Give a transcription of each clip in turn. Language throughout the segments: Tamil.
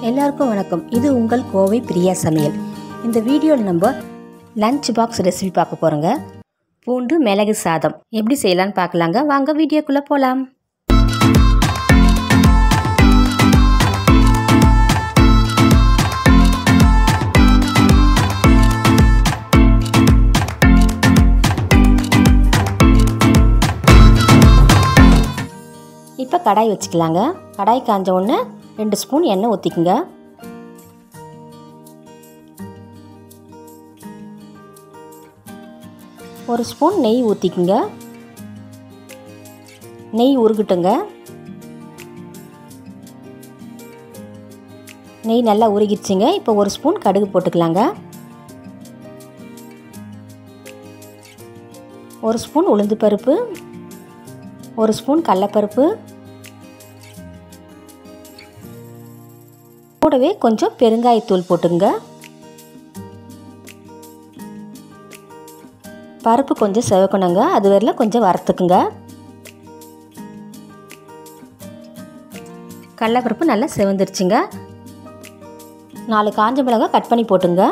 எல்லாருக்கும் வணக்கம். இது உங்கள் கோவை பிரியா சமையல். இந்த வீடியோவில் நம்ம லஞ்ச் பாக்ஸ் ரெசிபி பார்க்க போகிறோங்க. பூண்டு மிளகு சாதம் எப்படி செய்யலான்னு பார்க்கலாங்க. வாங்க வீடியோக்குள்ளே போகலாம். இப்போ கடாய் வச்சுக்கலாங்க. கடாய் காஞ்ச உடனே 2 ஸ்பூன் எண்ணெய் ஊற்றிக்குங்க. ஒரு ஸ்பூன் நெய் ஊற்றிக்குங்க. நெய் உருகட்டுங்க. நெய் நல்லா உருகிடுச்சுங்க. இப்போ ஒரு ஸ்பூன் கடுகு போட்டுக்கலாங்க. ஒரு ஸ்பூன் உளுந்து பருப்பு, ஒரு ஸ்பூன் கடலைப்பருப்பு, கூடவே கொஞ்சம் பெருங்காயத்தூள் போட்டுங்க. பருப்பு கொஞ்சம் செவக்கணுங்க. அது வரையில கொஞ்சம் வறுத்துக்குங்க. கடலைப்பருப்பு நல்லா செவந்துருச்சுங்க. 4 காஞ்ச மிளகாய் கட் பண்ணி போட்டுங்க.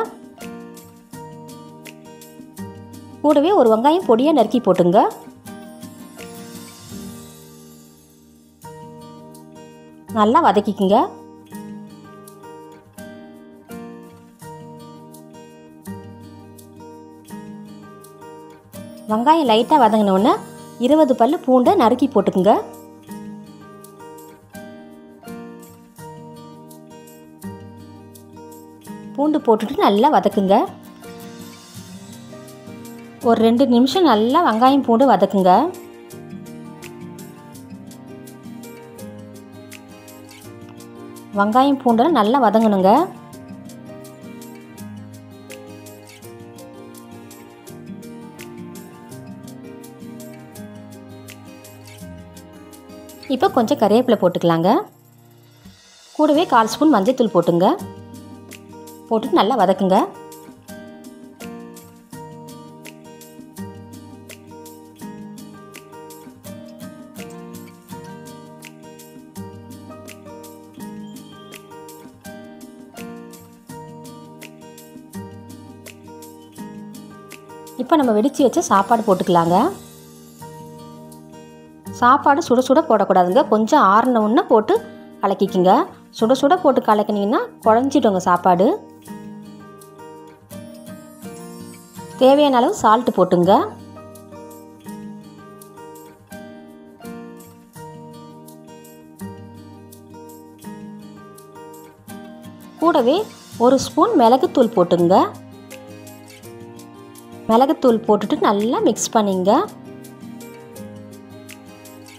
கூடவே ஒரு வெங்காயம் பொடியாக நறுக்கி போட்டுங்க. நல்லா வதக்கிக்குங்க. வெங்காயம் லைட்டாக வதங்கினோடனே 20 பல்லு பூண்டை நறுக்கி போட்டுக்குங்க. பூண்டு போட்டுட்டு நல்லா வதக்குங்க. ஒரு 2 நிமிஷம் நல்லா வெங்காயம் பூண்டு வதக்குங்க. வெங்காயம் பூண்டெல்லாம் நல்லா வதங்கணுங்க. இப்போ கொஞ்சம் கறிவேப்பிலை போட்டுக்கலாங்க. கூடவே 1/4 ஸ்பூன் மஞ்சள்தூள் போட்டுங்க. போட்டுட்டு நல்லா வதக்குங்க. இப்போ நம்ம வெடித்து வச்ச சாப்பாடு போட்டுக்கலாங்க. சாப்பாடு சுட சுட போடக்கூடாதுங்க. கொஞ்சம் ஆறின உடனே போட்டு கலக்கிக்குங்க. சுட சுட போட்டு கலக்கினீங்கன்னா குழஞ்சிடுங்க சாப்பாடு. தேவையான அளவு சால்ட்டு போட்டுங்க. கூடவே 1 ஸ்பூன் மிளகுத்தூள் போட்டுங்க. மிளகுத்தூள் போட்டுட்டு நல்லா மிக்ஸ் பண்ணிங்க.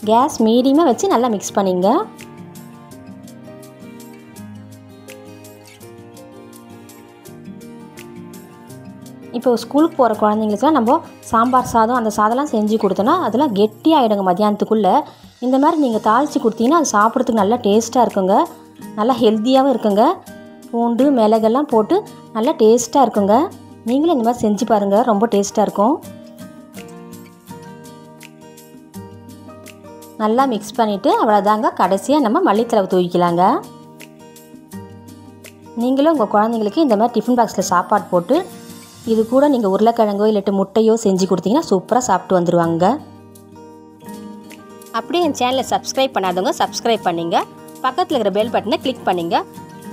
கேஸ் மீடியமாக வச்சு நல்லா மிக்ஸ் பண்ணிங்க. இப்போ ஸ்கூலுக்கு போகிற குழந்தைங்களுக்குலாம் நம்ம சாம்பார் சாதம் அந்த சாதம்லாம் செஞ்சு கொடுத்தோன்னா அதெல்லாம் கெட்டியாகிடுங்க மதியானத்துக்குள்ளே. இந்த மாதிரி நீங்கள் தாளித்து கொடுத்தீங்கன்னா அது சாப்பிட்றதுக்கு நல்லா டேஸ்ட்டாக இருக்குங்க. நல்லா ஹெல்த்தியாகவும் இருக்குங்க. பூண்டு மிளகெல்லாம் போட்டு நல்லா டேஸ்ட்டாக இருக்குங்க. நீங்களும் இந்த மாதிரி செஞ்சு பாருங்கள். ரொம்ப டேஸ்ட்டாக இருக்கும். நல்லா மிக்ஸ் பண்ணிவிட்டு அவ்வளோதாங்க. கடைசியாக நம்ம மல்லித்தழை தூவிக்கலாங்க. நீங்களும் உங்கள் குழந்தைங்களுக்கு இந்த மாதிரி டிஃபன் பாக்ஸில் சாப்பாடு போட்டு இது கூட நீங்கள் உருளைக்கிழங்கோ இல்லாட்டி முட்டையோ செஞ்சு கொடுத்தீங்கன்னா சூப்பராக சாப்பிட்டு வந்துடுவாங்க. அப்படியே என் சேனலை சப்ஸ்கிரைப் பண்ணாதவங்க சப்ஸ்கிரைப் பண்ணிங்க. பக்கத்தில் இருக்கிற பெல் பட்டனை கிளிக் பண்ணிங்க.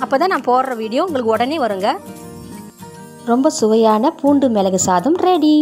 அப்போ தான் நான் போடுற வீடியோ உங்களுக்கு உடனே வருங்க. ரொம்ப சுவையான பூண்டு மிளகு சாதம் ரெடி.